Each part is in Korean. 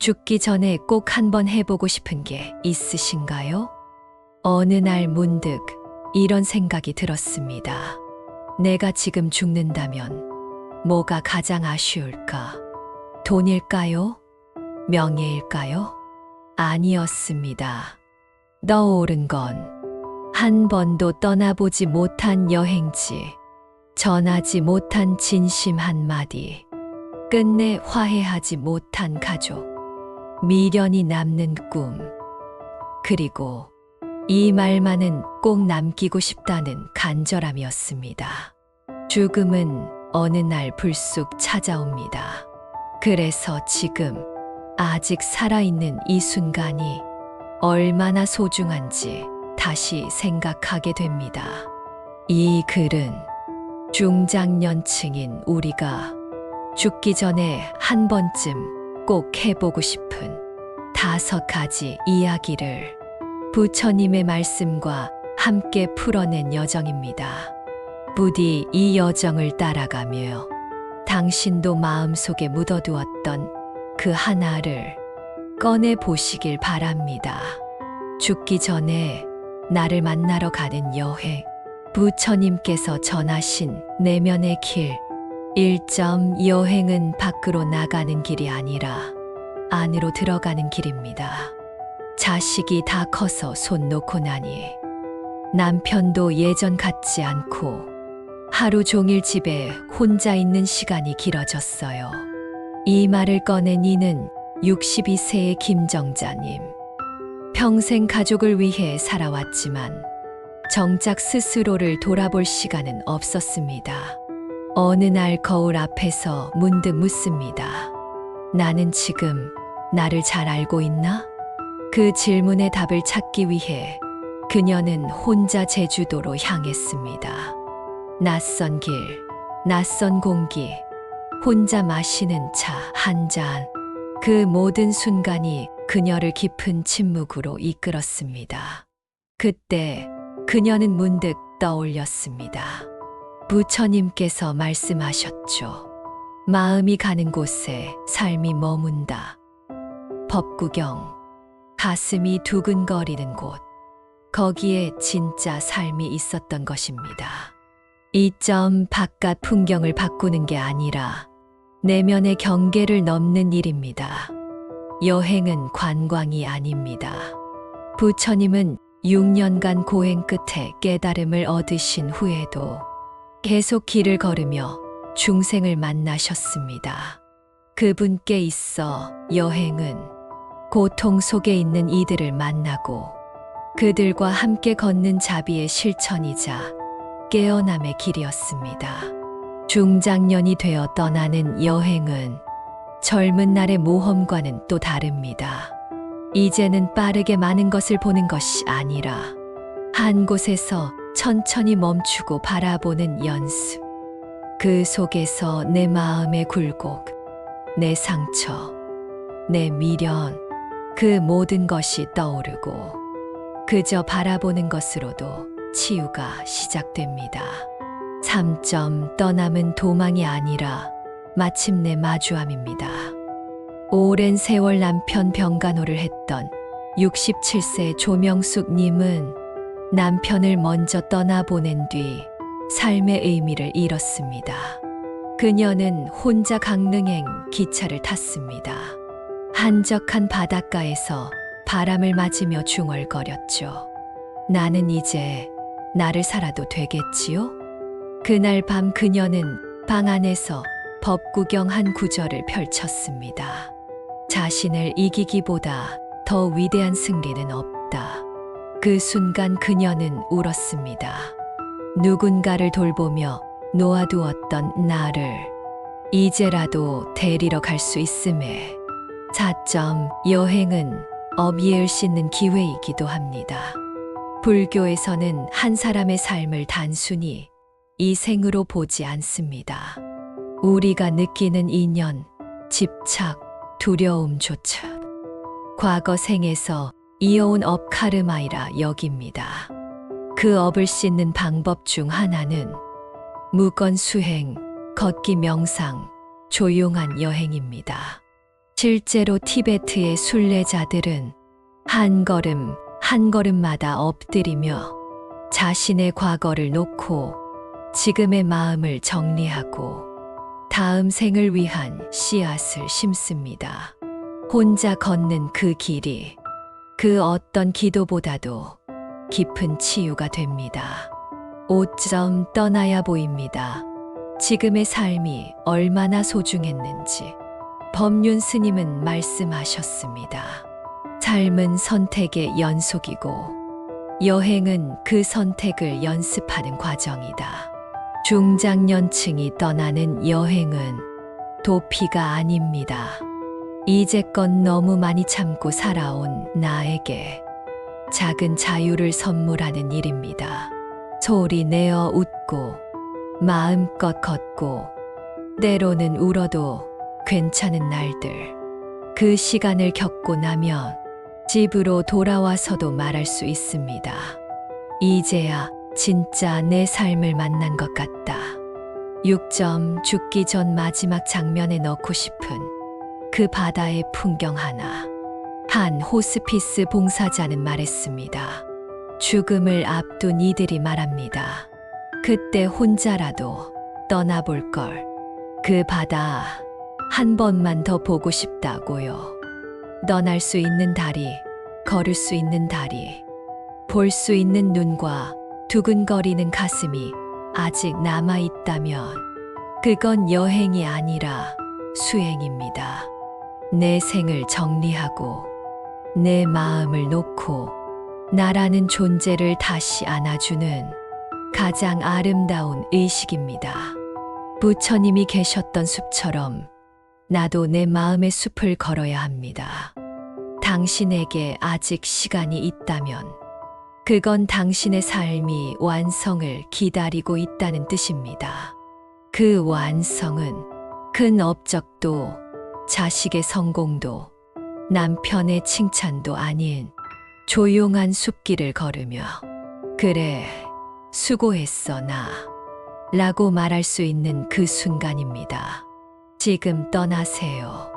죽기 전에 꼭 한번 해보고 싶은 게 있으신가요? 어느 날 문득 이런 생각이 들었습니다. 내가 지금 죽는다면 뭐가 가장 아쉬울까? 돈일까요? 명예일까요? 아니었습니다. 떠오른 건 한 번도 떠나보지 못한 여행지, 전하지 못한 진심 한마디, 끝내 화해하지 못한 가족, 미련이 남는 꿈, 그리고 이 말만은 꼭 남기고 싶다는 간절함이었습니다. 죽음은 어느 날 불쑥 찾아옵니다. 그래서 지금 아직 살아있는 이 순간이 얼마나 소중한지 다시 생각하게 됩니다. 이 글은 중장년층인 우리가 죽기 전에 한 번쯤 꼭 해보고 싶은 5가지 이야기를 부처님의 말씀과 함께 풀어낸 여정입니다. 부디 이 여정을 따라가며 당신도 마음속에 묻어두었던 그 하나를 꺼내 보시길 바랍니다. 죽기 전에 나를 만나러 가는 여행, 부처님께서 전하신 내면의 길. 1점 여행은 밖으로 나가는 길이 아니라 안으로 들어가는 길입니다. 자식이 다 커서 손 놓고 나니 남편도 예전 같지 않고 하루 종일 집에 혼자 있는 시간이 길어졌어요. 이 말을 꺼낸 이는 62세의 김정자님. 평생 가족을 위해 살아왔지만 정작 스스로를 돌아볼 시간은 없었습니다. 어느 날 거울 앞에서 문득 묻습니다. 나는 지금 나를 잘 알고 있나? 그 질문의 답을 찾기 위해 그녀는 혼자 제주도로 향했습니다. 낯선 길, 낯선 공기, 혼자 마시는 차 한 잔. 그 모든 순간이 그녀를 깊은 침묵으로 이끌었습니다. 그때 그녀는 문득 떠올렸습니다. 부처님께서 말씀하셨죠. 마음이 가는 곳에 삶이 머문다. 법구경, 가슴이 두근거리는 곳. 거기에 진짜 삶이 있었던 것입니다. 이 점 바깥 풍경을 바꾸는 게 아니라 내면의 경계를 넘는 일입니다. 여행은 관광이 아닙니다. 부처님은 6년간 고행 끝에 깨달음을 얻으신 후에도 계속 길을 걸으며 중생을 만나셨습니다. 그분께 있어 여행은 고통 속에 있는 이들을 만나고 그들과 함께 걷는 자비의 실천이자 깨어남의 길이었습니다. 중장년이 되어 떠나는 여행은 젊은 날의 모험과는 또 다릅니다. 이제는 빠르게 많은 것을 보는 것이 아니라 한 곳에서 천천히 멈추고 바라보는 연습. 그 속에서 내 마음의 굴곡, 내 상처, 내 미련, 그 모든 것이 떠오르고 그저 바라보는 것으로도 치유가 시작됩니다. 3점 떠남은 도망이 아니라 마침내 마주함입니다. 오랜 세월 남편 병간호를 했던 67세 조명숙 님은 남편을 먼저 떠나보낸 뒤 삶의 의미를 잃었습니다. 그녀는 혼자 강릉행 기차를 탔습니다. 한적한 바닷가에서 바람을 맞으며 중얼거렸죠. 나는 이제 나를 살아도 되겠지요? 그날 밤 그녀는 방 안에서 법구경 한 구절을 펼쳤습니다. 자신을 이기기보다 더 위대한 승리는 없다. 그 순간 그녀는 울었습니다. 누군가를 돌보며 놓아두었던 나를 이제라도 데리러 갈 수 있음에. 4점 여행은 업이을 씻는 기회이기도 합니다. 불교에서는 한 사람의 삶을 단순히 이 생으로 보지 않습니다. 우리가 느끼는 인연, 집착, 두려움조차 과거 생에서 이어온 업 카르마이라 여깁니다. 그 업을 씻는 방법 중 하나는 무건 수행, 걷기 명상, 조용한 여행입니다. 실제로 티베트의 순례자들은 한 걸음 한 걸음마다 엎드리며 자신의 과거를 놓고 지금의 마음을 정리하고 다음 생을 위한 씨앗을 심습니다. 혼자 걷는 그 길이 그 어떤 기도보다도 깊은 치유가 됩니다. 5점 떠나야 보입니다. 지금의 삶이 얼마나 소중했는지 법륜 스님은 말씀하셨습니다. 삶은 선택의 연속이고 여행은 그 선택을 연습하는 과정이다. 중장년층이 떠나는 여행은 도피가 아닙니다. 이제껏 너무 많이 참고 살아온 나에게 작은 자유를 선물하는 일입니다. 소리 내어 웃고 마음껏 걷고 때로는 울어도 괜찮은 날들. 그 시간을 겪고 나면 집으로 돌아와서도 말할 수 있습니다. 이제야 진짜 내 삶을 만난 것 같다. 6점 죽기 전 마지막 장면에 넣고 싶은 그 바다의 풍경 하나. 한 호스피스 봉사자는 말했습니다. 죽음을 앞둔 이들이 말합니다. 그때 혼자라도 떠나볼 걸. 그 바다 한 번만 더 보고 싶다고요. 떠날 수 있는 다리, 걸을 수 있는 다리, 볼 수 있는 눈과 두근거리는 가슴이 아직 남아있다면 그건 여행이 아니라 수행입니다. 내 생을 정리하고 내 마음을 놓고 나라는 존재를 다시 안아주는 가장 아름다운 의식입니다. 부처님이 계셨던 숲처럼 나도 내 마음의 숲을 걸어야 합니다. 당신에게 아직 시간이 있다면 그건 당신의 삶이 완성을 기다리고 있다는 뜻입니다. 그 완성은 큰 업적도 자식의 성공도 남편의 칭찬도 아닌 조용한 숲길을 걸으며 그래, 수고했어 나 라고 말할 수 있는 그 순간입니다. 지금 떠나세요.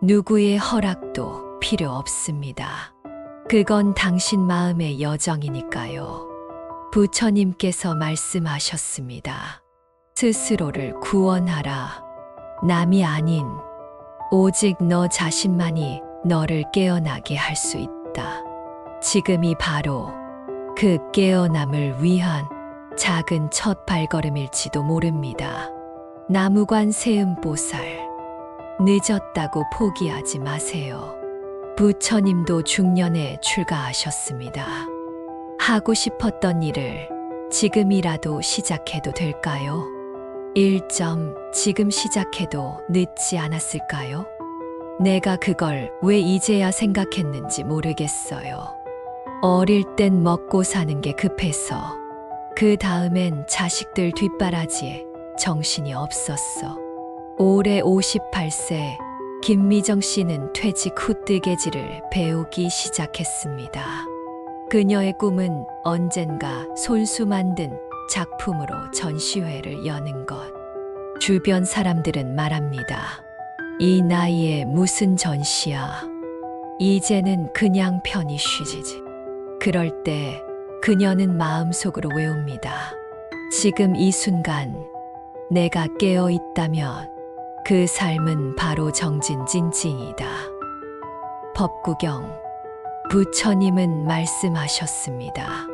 누구의 허락도 필요 없습니다. 그건 당신 마음의 여정이니까요. 부처님께서 말씀하셨습니다. 스스로를 구원하라. 남이 아닌 오직 너 자신만이 너를 깨어나게 할 수 있다. 지금이 바로 그 깨어남을 위한 작은 첫 발걸음일지도 모릅니다. 나무관 세음보살, 늦었다고 포기하지 마세요. 부처님도 중년에 출가하셨습니다. 하고 싶었던 일을 지금이라도 시작해도 될까요? 1점 지금 시작해도 늦지 않았을까요? 내가 그걸 왜 이제야 생각했는지 모르겠어요. 어릴 땐 먹고 사는 게 급해서 그 다음엔 자식들 뒷바라지에 정신이 없었어. 올해 58세 김미정 씨는 퇴직 후 뜨개질을 배우기 시작했습니다. 그녀의 꿈은 언젠가 손수 만든 작품으로 전시회를 여는 것. 주변 사람들은 말합니다. 이 나이에 무슨 전시야. 이제는 그냥 편히 쉬지. 그럴 때 그녀는 마음속으로 외웁니다. 지금 이 순간 내가 깨어 있다면 그 삶은 바로 정진진진이다. 법구경 부처님은 말씀하셨습니다.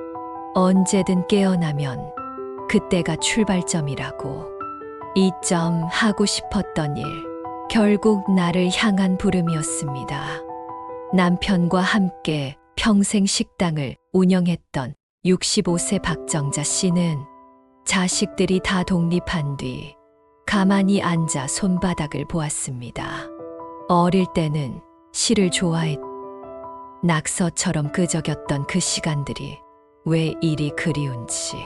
언제든 깨어나면 그때가 출발점이라고. 2점 하고 싶었던 일, 결국 나를 향한 부름이었습니다. 남편과 함께 평생 식당을 운영했던 65세 박정자 씨는 자식들이 다 독립한 뒤 가만히 앉아 손바닥을 보았습니다. 어릴 때는 시를 좋아했 낙서처럼 끄적였던 그 시간들이 왜 이리 그리운지.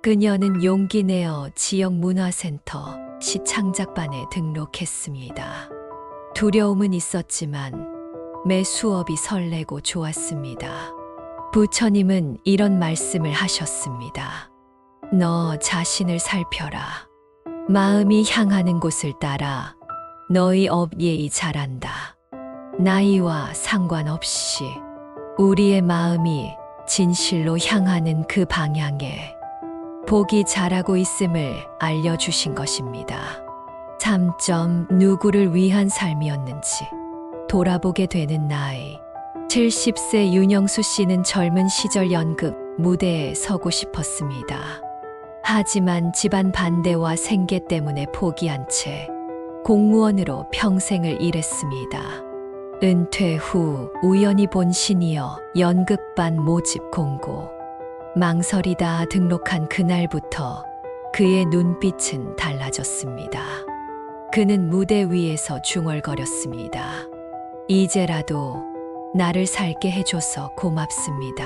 그녀는 용기 내어 지역 문화센터 시창작반에 등록했습니다. 두려움은 있었지만 매 수업이 설레고 좋았습니다. 부처님은 이런 말씀을 하셨습니다. 너 자신을 살펴라. 마음이 향하는 곳을 따라 너의 업 예의 잘한다. 나이와 상관없이 우리의 마음이 진실로 향하는 그 방향에 복이 자라고 있음을 알려주신 것입니다. 3. 누구를 위한 삶이었는지 돌아보게 되는 나이. 70세 윤영수 씨는 젊은 시절 연극 무대에 서고 싶었습니다. 하지만 집안 반대와 생계 때문에 포기한 채 공무원으로 평생을 일했습니다. 은퇴 후 우연히 본 시니어 연극반 모집 공고. 망설이다 등록한 그날부터 그의 눈빛은 달라졌습니다. 그는 무대 위에서 중얼거렸습니다. 이제라도 나를 살게 해줘서 고맙습니다.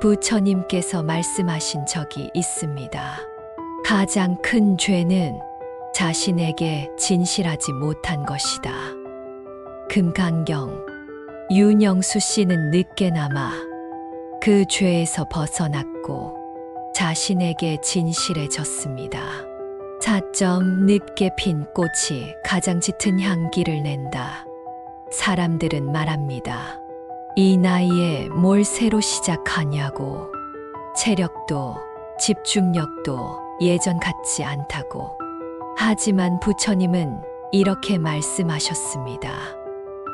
부처님께서 말씀하신 적이 있습니다. 가장 큰 죄는 자신에게 진실하지 못한 것이다. 금강경. 윤영수 씨는 늦게나마 그 죄에서 벗어났고 자신에게 진실해졌습니다. 4. 늦게 핀 꽃이 가장 짙은 향기를 낸다. 사람들은 말합니다. 이 나이에 뭘 새로 시작하냐고. 체력도 집중력도 예전 같지 않다고. 하지만 부처님은 이렇게 말씀하셨습니다.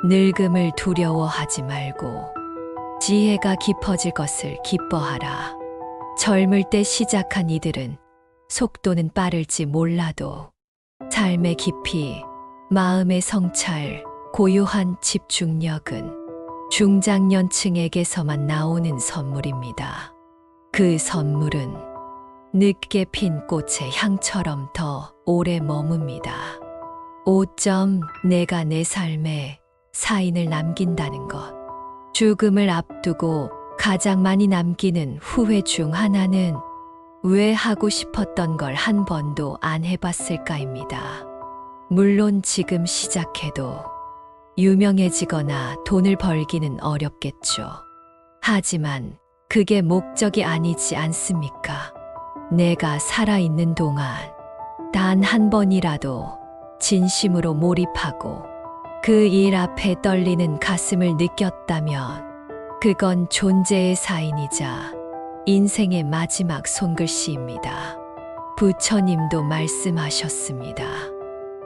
늙음을 두려워하지 말고 지혜가 깊어질 것을 기뻐하라. 젊을 때 시작한 이들은 속도는 빠를지 몰라도 삶의 깊이, 마음의 성찰, 고요한 집중력은 중장년층에게서만 나오는 선물입니다. 그 선물은 늦게 핀 꽃의 향처럼 더 오래 머뭅니다. 5. 내가 내 삶에 사인을 남긴다는 것. 죽음을 앞두고 가장 많이 남기는 후회 중 하나는 왜 하고 싶었던 걸 한 번도 안 해봤을까입니다. 물론 지금 시작해도 유명해지거나 돈을 벌기는 어렵겠죠. 하지만 그게 목적이 아니지 않습니까? 내가 살아있는 동안 단 한 번이라도 진심으로 몰입하고 그 일 앞에 떨리는 가슴을 느꼈다면 그건 존재의 사인이자 인생의 마지막 손글씨입니다. 부처님도 말씀하셨습니다.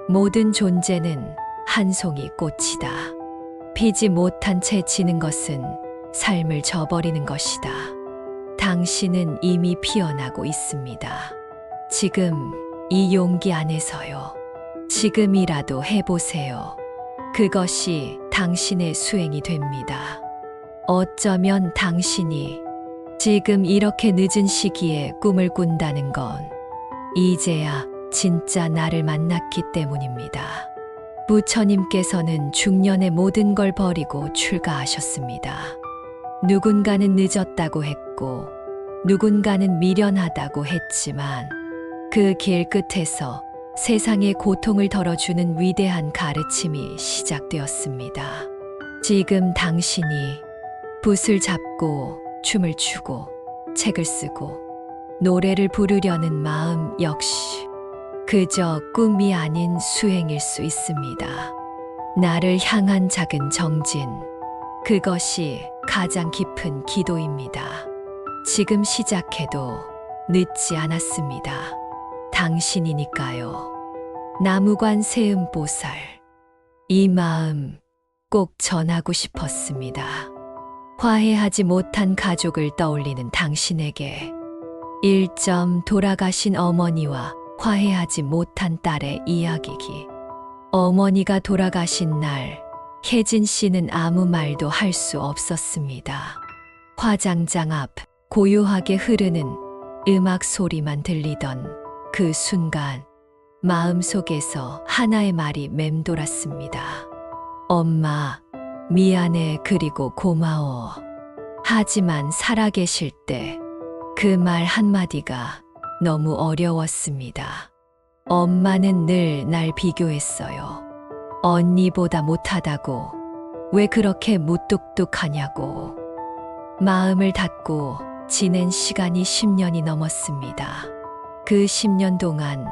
모든 존재는 한 송이 꽃이다. 피지 못한 채 지는 것은 삶을 저버리는 것이다. 당신은 이미 피어나고 있습니다. 지금 이 용기 안에서요. 지금이라도 해보세요. 그것이 당신의 수행이 됩니다. 어쩌면 당신이 지금 이렇게 늦은 시기에 꿈을 꾼다는 건 이제야 진짜 나를 만났기 때문입니다. 부처님께서는 중년의 모든 걸 버리고 출가하셨습니다. 누군가는 늦었다고 했고 누군가는 미련하다고 했지만 그 길 끝에서 세상의 고통을 덜어주는 위대한 가르침이 시작되었습니다. 지금 당신이 붓을 잡고 춤을 추고 책을 쓰고 노래를 부르려는 마음 역시 그저 꿈이 아닌 수행일 수 있습니다. 나를 향한 작은 정진, 그것이 가장 깊은 기도입니다. 지금 시작해도 늦지 않았습니다. 당신이니까요. 나무관 세음보살. 이 마음 꼭 전하고 싶었습니다. 화해하지 못한 가족을 떠올리는 당신에게 1. 돌아가신 어머니와 화해하지 못한 딸의 이야기기. 어머니가 돌아가신 날 혜진 씨는 아무 말도 할 수 없었습니다. 화장장 앞 고요하게 흐르는 음악 소리만 들리던 그 순간 마음속에서 하나의 말이 맴돌았습니다. 엄마, 미안해 그리고 고마워. 하지만 살아계실 때 그 말 한마디가 너무 어려웠습니다. 엄마는 늘 날 비교했어요. 언니보다 못하다고, 왜 그렇게 무뚝뚝하냐고. 마음을 닫고 지낸 시간이 10년이 넘었습니다. 그 10년 동안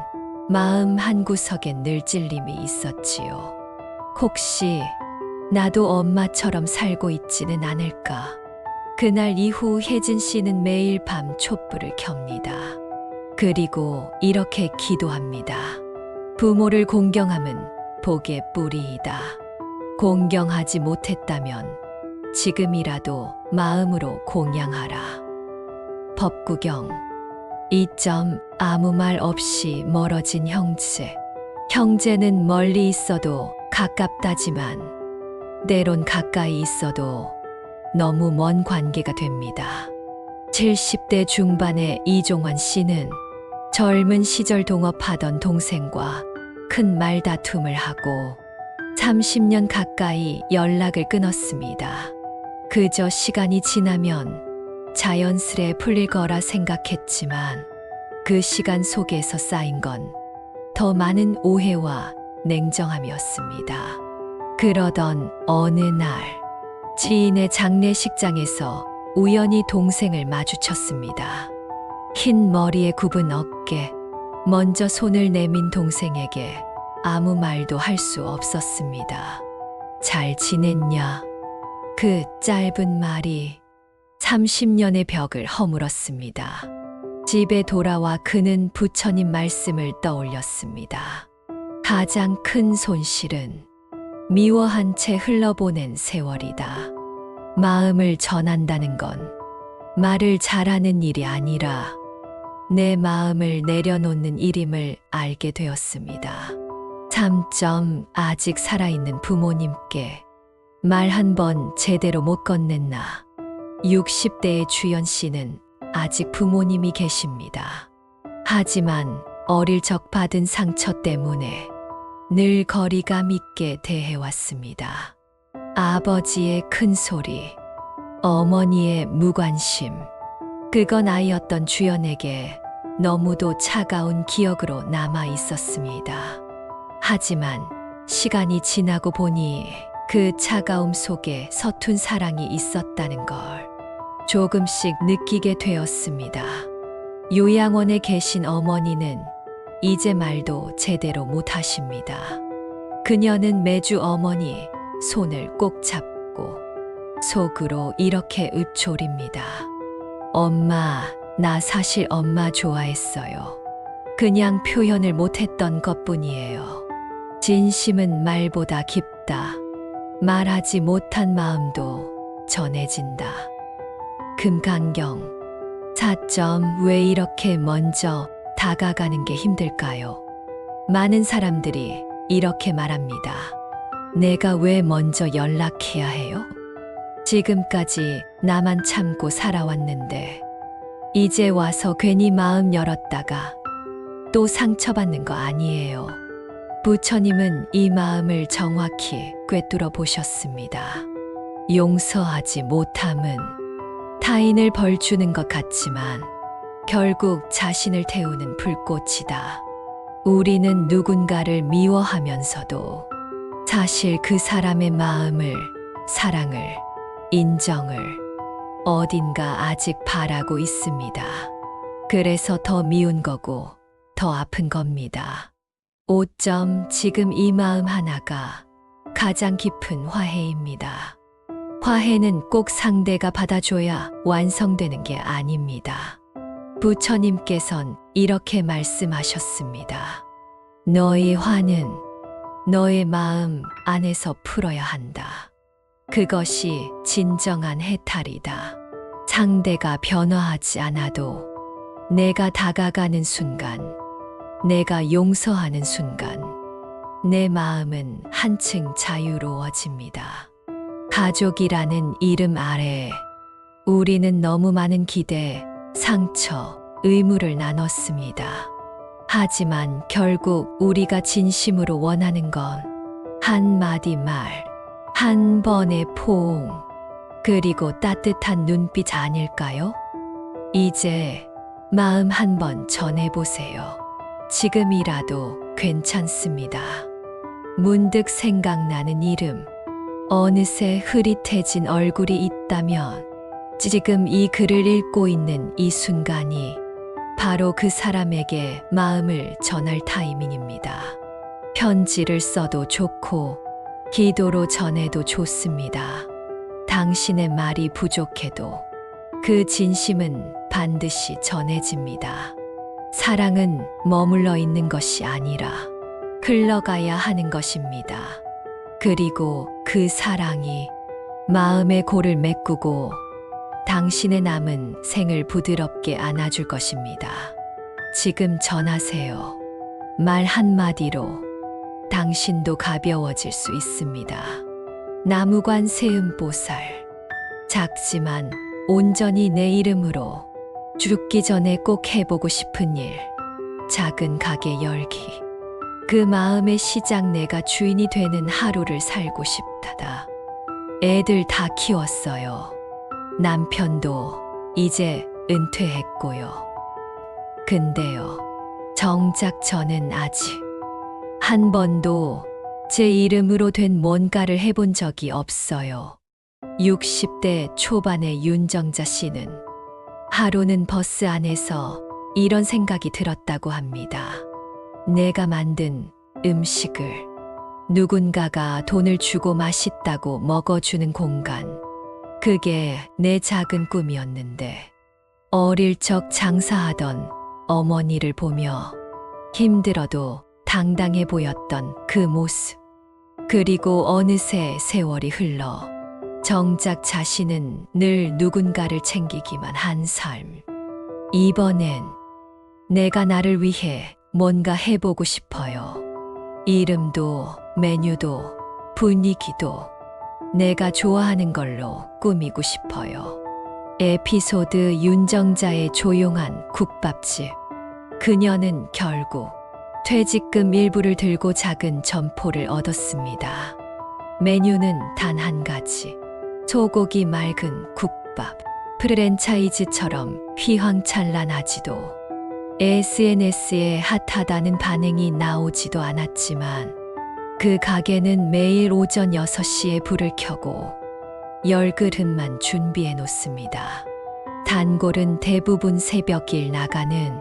마음 한구석엔 늘 찔림이 있었지요. 혹시 나도 엄마처럼 살고 있지는 않을까. 그날 이후 혜진 씨는 매일 밤 촛불을 켭니다. 그리고 이렇게 기도합니다. 부모를 공경함은 복의 뿌리이다. 공경하지 못했다면 지금이라도 마음으로 공양하라. 법구경 2점 아무 말 없이 멀어진 형제. 형제는 멀리 있어도 가깝다지만 때론 가까이 있어도 너무 먼 관계가 됩니다. 70대 중반의 이종환 씨는 젊은 시절 동업하던 동생과 큰 말다툼을 하고 30년 가까이 연락을 끊었습니다. 그저 시간이 지나면 자연스레 풀릴 거라 생각했지만 그 시간 속에서 쌓인 건 더 많은 오해와 냉정함이었습니다. 그러던 어느 날 지인의 장례식장에서 우연히 동생을 마주쳤습니다. 흰 머리에 굽은 어깨, 먼저 손을 내민 동생에게 아무 말도 할 수 없었습니다. 잘 지냈냐? 그 짧은 말이 30년의 벽을 허물었습니다. 집에 돌아와 그는 부처님 말씀을 떠올렸습니다. 가장 큰 손실은 미워한 채 흘러보낸 세월이다. 마음을 전한다는 건 말을 잘하는 일이 아니라 내 마음을 내려놓는 일임을 알게 되었습니다. 3점 아직 살아있는 부모님께 말 한 번 제대로 못 건넸나. 60대의 주연 씨는 아직 부모님이 계십니다. 하지만 어릴 적 받은 상처 때문에 늘 거리감 있게 대해왔습니다. 아버지의 큰 소리, 어머니의 무관심, 그건 아이였던 주연에게 너무도 차가운 기억으로 남아 있었습니다. 하지만 시간이 지나고 보니 그 차가움 속에 서툰 사랑이 있었다는 걸 조금씩 느끼게 되었습니다. 요양원에 계신 어머니는 이제 말도 제대로 못 하십니다. 그녀는 매주 어머니 손을 꼭 잡고 속으로 이렇게 읊조립니다. 엄마, 나 사실 엄마 좋아했어요. 그냥 표현을 못했던 것뿐이에요. 진심은 말보다 깊다. 말하지 못한 마음도 전해진다. 금강경 4점 왜 이렇게 먼저 다가가는 게 힘들까요? 많은 사람들이 이렇게 말합니다. 내가 왜 먼저 연락해야 해요? 지금까지 나만 참고 살아왔는데 이제 와서 괜히 마음 열었다가 또 상처받는 거 아니에요. 부처님은 이 마음을 정확히 꿰뚫어 보셨습니다. 용서하지 못함은 타인을 벌주는 것 같지만 결국 자신을 태우는 불꽃이다. 우리는 누군가를 미워하면서도 사실 그 사람의 마음을, 사랑을, 인정을 어딘가 아직 바라고 있습니다. 그래서 더 미운 거고 더 아픈 겁니다. 5점 지금 이 마음 하나가 가장 깊은 화해입니다. 화해는 꼭 상대가 받아줘야 완성되는 게 아닙니다. 부처님께선 이렇게 말씀하셨습니다. 너의 화는 너의 마음 안에서 풀어야 한다. 그것이 진정한 해탈이다. 상대가 변화하지 않아도 내가 다가가는 순간, 내가 용서하는 순간, 내 마음은 한층 자유로워집니다. 가족이라는 이름 아래 우리는 너무 많은 기대, 상처, 의무를 나눴습니다. 하지만 결국 우리가 진심으로 원하는 건 한마디 말, 한 번의 포옹, 그리고 따뜻한 눈빛 아닐까요? 이제 마음 한번 전해보세요. 지금이라도 괜찮습니다. 문득 생각나는 이름, 어느새 흐릿해진 얼굴이 있다면 지금 이 글을 읽고 있는 이 순간이 바로 그 사람에게 마음을 전할 타이밍입니다. 편지를 써도 좋고 기도로 전해도 좋습니다. 당신의 말이 부족해도 그 진심은 반드시 전해집니다. 사랑은 머물러 있는 것이 아니라 흘러가야 하는 것입니다. 그리고 그 사랑이 마음의 골을 메꾸고 당신의 남은 생을 부드럽게 안아줄 것입니다. 지금 전하세요. 말 한마디로 당신도 가벼워질 수 있습니다. 나무관 세음보살. 작지만 온전히 내 이름으로 죽기 전에 꼭 해보고 싶은 일. 작은 가게 열기. 그 마음의 시작. 내가 주인이 되는 하루를 살고 싶다다. 애들 다 키웠어요. 남편도 이제 은퇴했고요. 근데요, 정작 저는 아직 한 번도 제 이름으로 된 뭔가를 해본 적이 없어요. 60대 초반의 윤정자 씨는 하루는 버스 안에서 이런 생각이 들었다고 합니다. 내가 만든 음식을 누군가가 돈을 주고 맛있다고 먹어주는 공간. 그게 내 작은 꿈이었는데 어릴 적 장사하던 어머니를 보며 힘들어도 당당해 보였던 그 모습. 그리고 어느새 세월이 흘러 정작 자신은 늘 누군가를 챙기기만 한 삶. 이번엔 내가 나를 위해 뭔가 해보고 싶어요. 이름도 메뉴도 분위기도 내가 좋아하는 걸로 꾸미고 싶어요. 에피소드 윤정자의 조용한 국밥집. 그녀는 결국 퇴직금 일부를 들고 작은 점포를 얻었습니다. 메뉴는 단 한 가지. 소고기 맑은 국밥. 프랜차이즈처럼 휘황찬란하지도 SNS에 핫하다는 반응이 나오지도 않았지만 그 가게는 매일 오전 6시에 불을 켜고 10그릇만 준비해 놓습니다. 단골은 대부분 새벽일 나가는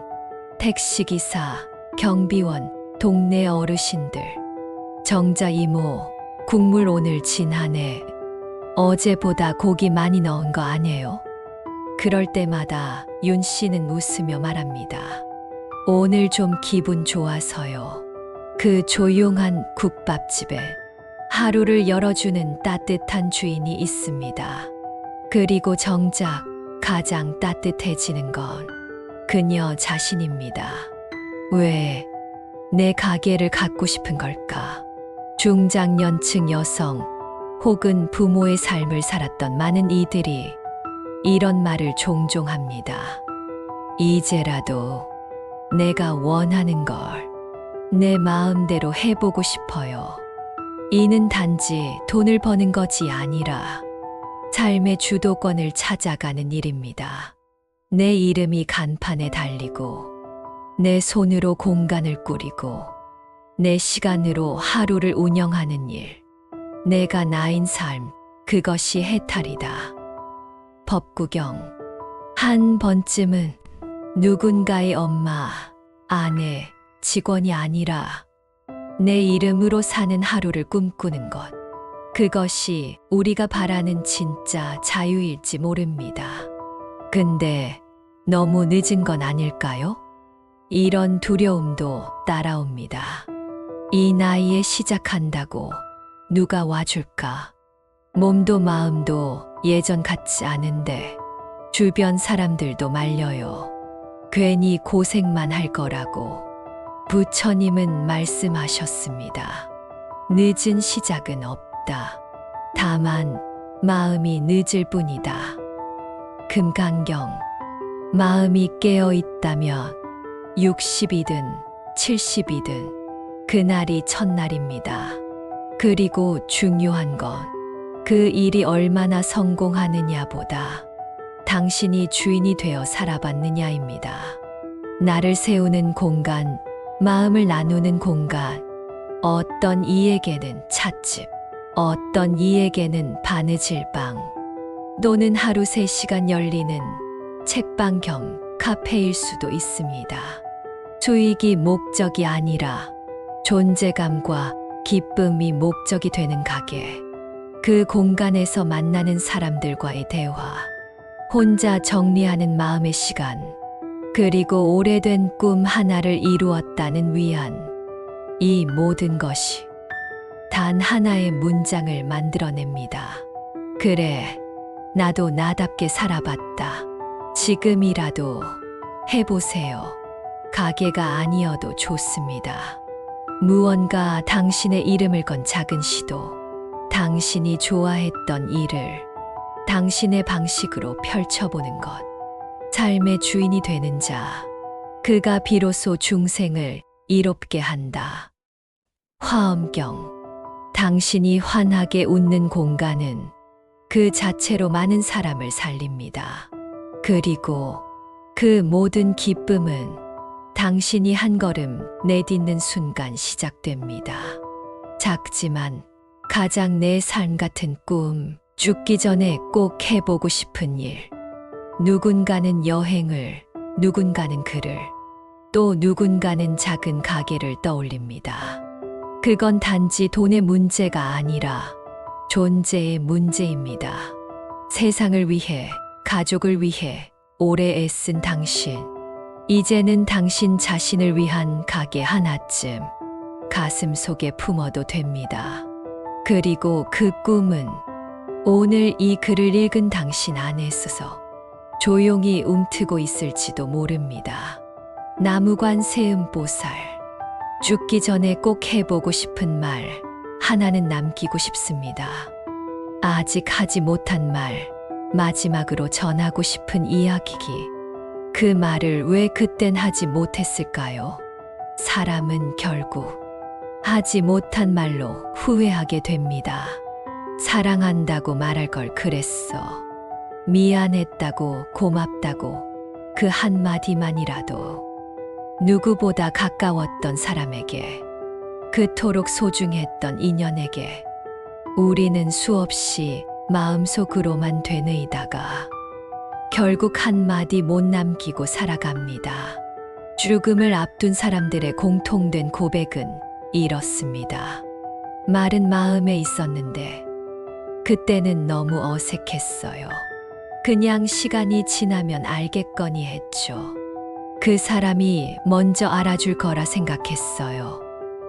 택시기사, 경비원, 동네 어르신들. 정자 이모, 국물 오늘 진하네. 어제보다 고기 많이 넣은 거 아니에요? 그럴 때마다 윤 씨는 웃으며 말합니다. 오늘 좀 기분 좋아서요. 그 조용한 국밥집에 하루를 열어주는 따뜻한 주인이 있습니다. 그리고 정작 가장 따뜻해지는 건 그녀 자신입니다. 왜 내 가게를 갖고 싶은 걸까? 중장년층 여성 혹은 부모의 삶을 살았던 많은 이들이 이런 말을 종종 합니다. 이제라도 내가 원하는 걸 내 마음대로 해보고 싶어요. 이는 단지 돈을 버는 것이 아니라 삶의 주도권을 찾아가는 일입니다. 내 이름이 간판에 달리고 내 손으로 공간을 꾸리고 내 시간으로 하루를 운영하는 일. 내가 나인 삶, 그것이 해탈이다. 법구경. 한 번쯤은 누군가의 엄마, 아내, 직원이 아니라 내 이름으로 사는 하루를 꿈꾸는 것. 그것이 우리가 바라는 진짜 자유일지 모릅니다. 근데 너무 늦은 건 아닐까요? 이런 두려움도 따라옵니다. 이 나이에 시작한다고 누가 와줄까? 몸도 마음도 예전 같지 않은데 주변 사람들도 말려요. 괜히 고생만 할 거라고 부처님은 말씀하셨습니다. 늦은 시작은 없다. 다만 마음이 늦을 뿐이다. 금강경. 마음이 깨어 있다면 60이든 70이든 그날이 첫날입니다. 그리고 중요한 건 그 일이 얼마나 성공하느냐보다 당신이 주인이 되어 살아봤느냐입니다. 나를 세우는 공간, 마음을 나누는 공간, 어떤 이에게는 찻집, 어떤 이에게는 바느질방, 또는 하루 3시간 열리는 책방 겸 카페일 수도 있습니다. 수익이 목적이 아니라 존재감과 기쁨이 목적이 되는 가게. 그 공간에서 만나는 사람들과의 대화, 혼자 정리하는 마음의 시간, 그리고 오래된 꿈 하나를 이루었다는 위안. 이 모든 것이 단 하나의 문장을 만들어냅니다. 그래, 나도 나답게 살아봤다. 지금이라도 해보세요. 가게가 아니어도 좋습니다. 무언가 당신의 이름을 건 작은 시도, 당신이 좋아했던 일을 당신의 방식으로 펼쳐보는 것. 삶의 주인이 되는 자, 그가 비로소 중생을 이롭게 한다. 화엄경. 당신이 환하게 웃는 공간은 그 자체로 많은 사람을 살립니다. 그리고 그 모든 기쁨은 당신이 한 걸음 내딛는 순간 시작됩니다. 작지만 가장 내 삶 같은 꿈, 죽기 전에 꼭 해보고 싶은 일. 누군가는 여행을, 누군가는 글을, 또 누군가는 작은 가게를 떠올립니다. 그건 단지 돈의 문제가 아니라 존재의 문제입니다. 세상을 위해, 가족을 위해 오래 애쓴 당신. 이제는 당신 자신을 위한 가게 하나쯤 가슴 속에 품어도 됩니다. 그리고 그 꿈은 오늘 이 글을 읽은 당신 안에 있어서 조용히 움트고 있을지도 모릅니다. 나무관 세음보살. 죽기 전에 꼭 해보고 싶은 말 하나는 남기고 싶습니다. 아직 하지 못한 말, 마지막으로 전하고 싶은 이야기기. 그 말을 왜 그땐 하지 못했을까요? 사람은 결국 하지 못한 말로 후회하게 됩니다. 사랑한다고 말할 걸 그랬어. 미안했다고, 고맙다고, 그 한마디만이라도 누구보다 가까웠던 사람에게, 그토록 소중했던 인연에게 우리는 수없이 마음속으로만 되뇌이다가 결국 한마디 못 남기고 살아갑니다. 죽음을 앞둔 사람들의 공통된 고백은 이렇습니다. 말은 마음에 있었는데 그때는 너무 어색했어요. 그냥 시간이 지나면 알겠거니 했죠. 그 사람이 먼저 알아줄 거라 생각했어요.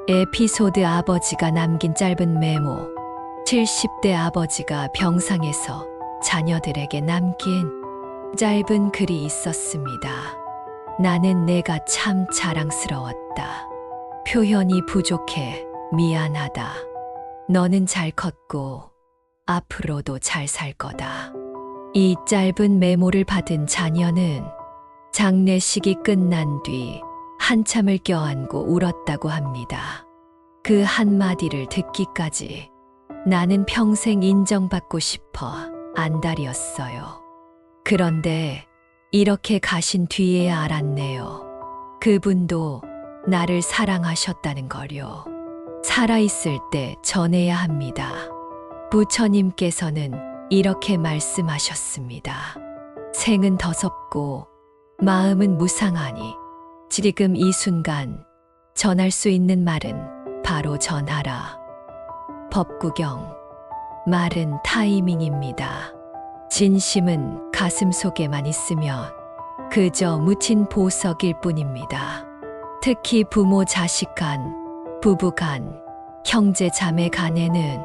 에피소드. 아버지가 남긴 짧은 메모. 70대 아버지가 병상에서 자녀들에게 남긴 짧은 글이 있었습니다. 나는 내가 참 자랑스러웠다. 표현이 부족해 미안하다. 너는 잘 컸고 앞으로도 잘 살 거다. 이 짧은 메모를 받은 자녀는 장례식이 끝난 뒤 한참을 껴안고 울었다고 합니다. 그 한마디를 듣기까지 나는 평생 인정받고 싶어 안달이었어요. 그런데 이렇게 가신 뒤에야 알았네요. 그분도 나를 사랑하셨다는 걸요. 살아있을 때 전해야 합니다. 부처님께서는 이렇게 말씀하셨습니다. 생은 더섭고 마음은 무상하니 지금 이 순간 전할 수 있는 말은 바로 전하라. 법구경. 말은 타이밍입니다. 진심은 가슴 속에만 있으면 그저 묻힌 보석일 뿐입니다. 특히 부모 자식 간, 부부 간, 형제 자매 간에는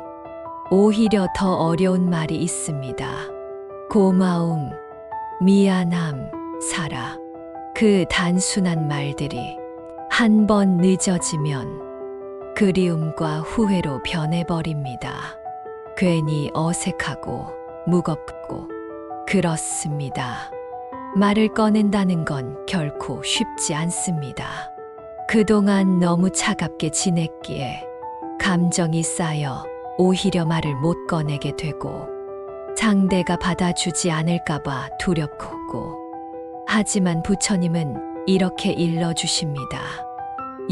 오히려 더 어려운 말이 있습니다. 고마움, 미안함, 사랑. 그 단순한 말들이 한 번 늦어지면 그리움과 후회로 변해버립니다. 괜히 어색하고 무겁고 그렇습니다. 말을 꺼낸다는 건 결코 쉽지 않습니다. 그동안 너무 차갑게 지냈기에 감정이 쌓여 오히려 말을 못 꺼내게 되고 상대가 받아주지 않을까봐 두렵고. 하지만 부처님은 이렇게 일러주십니다.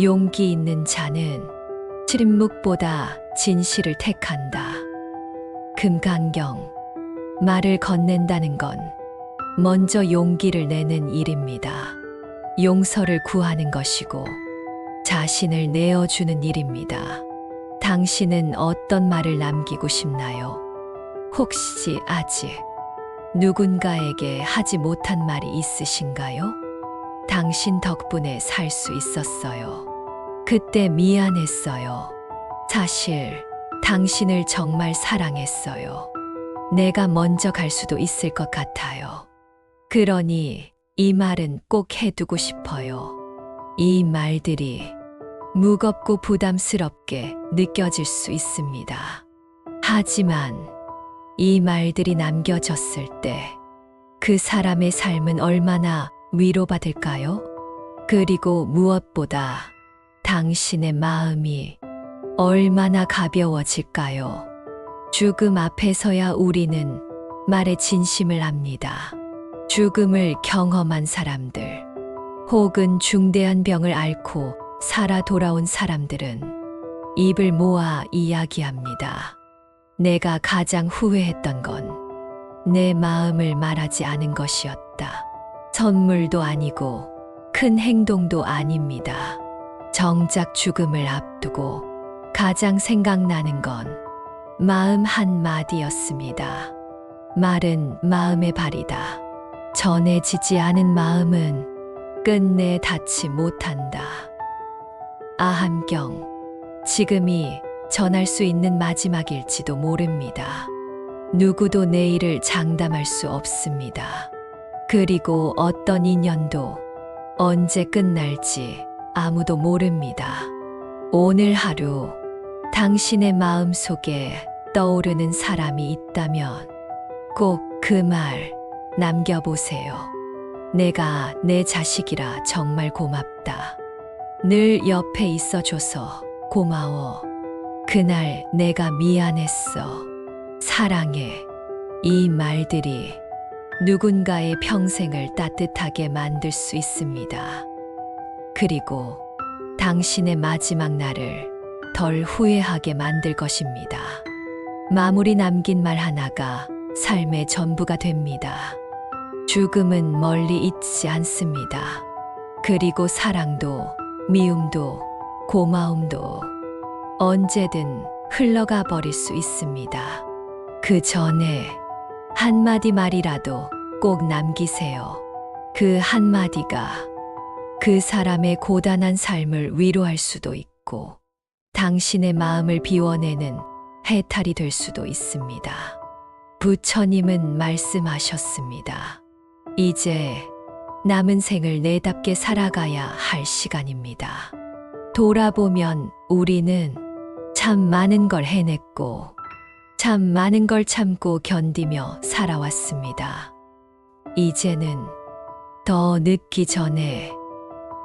용기 있는 자는 침묵보다 진실을 택한다. 금강경. 말을 건넨다는 건 먼저 용기를 내는 일입니다. 용서를 구하는 것이고 자신을 내어주는 일입니다. 당신은 어떤 말을 남기고 싶나요? 혹시 아직 누군가에게 하지 못한 말이 있으신가요? 당신 덕분에 살 수 있었어요. 그때 미안했어요. 사실 당신을 정말 사랑했어요. 내가 먼저 갈 수도 있을 것 같아요. 그러니 이 말은 꼭 해두고 싶어요. 이 말들이 무겁고 부담스럽게 느껴질 수 있습니다. 하지만 이 말들이 남겨졌을 때 그 사람의 삶은 얼마나 위로받을까요? 그리고 무엇보다 당신의 마음이 얼마나 가벼워질까요? 죽음 앞에서야 우리는 말의 진심을 압니다. 죽음을 경험한 사람들, 혹은 중대한 병을 앓고 살아 돌아온 사람들은 입을 모아 이야기합니다. 내가 가장 후회했던 건 내 마음을 말하지 않은 것이었다. 선물도 아니고 큰 행동도 아닙니다. 정작 죽음을 앞두고 가장 생각나는 건 마음 한마디였습니다. 말은 마음의 발이다. 전해지지 않은 마음은 끝내 닿지 못한다. 아함경, 지금이 전할 수 있는 마지막일지도 모릅니다. 누구도 내일을 장담할 수 없습니다. 그리고 어떤 인연도 언제 끝날지 아무도 모릅니다. 오늘 하루 당신의 마음 속에 떠오르는 사람이 있다면 꼭 그 말 남겨보세요. 내가 내 자식이라 정말 고맙다. 늘 옆에 있어줘서 고마워. 그날 내가 미안했어. 사랑해. 이 말들이 누군가의 평생을 따뜻하게 만들 수 있습니다. 그리고 당신의 마지막 날을 덜 후회하게 만들 것입니다. 마무리 남긴 말 하나가 삶의 전부가 됩니다. 죽음은 멀리 있지 않습니다. 그리고 사랑도, 미움도, 고마움도 언제든 흘러가 버릴 수 있습니다. 그 전에 한마디 말이라도 꼭 남기세요. 그 한마디가 그 사람의 고단한 삶을 위로할 수도 있고 당신의 마음을 비워내는 해탈이 될 수도 있습니다. 부처님은 말씀하셨습니다. 이제 남은 생을 내답게 살아가야 할 시간입니다. 돌아보면 우리는 참 많은 걸 해냈고 참 많은 걸 참고 견디며 살아왔습니다. 이제는 더 늦기 전에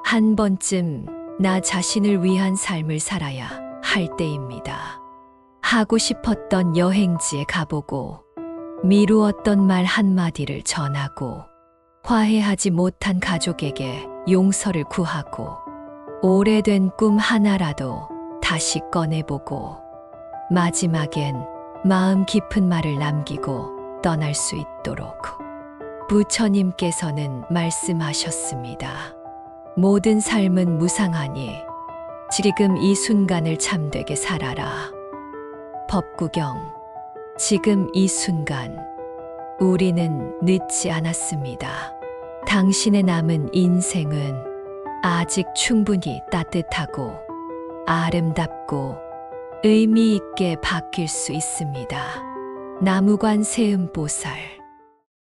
한 번쯤 나 자신을 위한 삶을 살아야 할 때입니다. 하고 싶었던 여행지에 가보고 미루었던 말 한마디를 전하고 화해하지 못한 가족에게 용서를 구하고 오래된 꿈 하나라도 다시 꺼내보고 마지막엔 마음 깊은 말을 남기고 떠날 수 있도록 부처님께서는 말씀하셨습니다. 모든 삶은 무상하니 지금 이 순간을 참되게 살아라. 법구경, 지금 이 순간 우리는 늦지 않았습니다. 당신의 남은 인생은 아직 충분히 따뜻하고 아름답고 의미 있게 바뀔 수 있습니다. 나무관 세음보살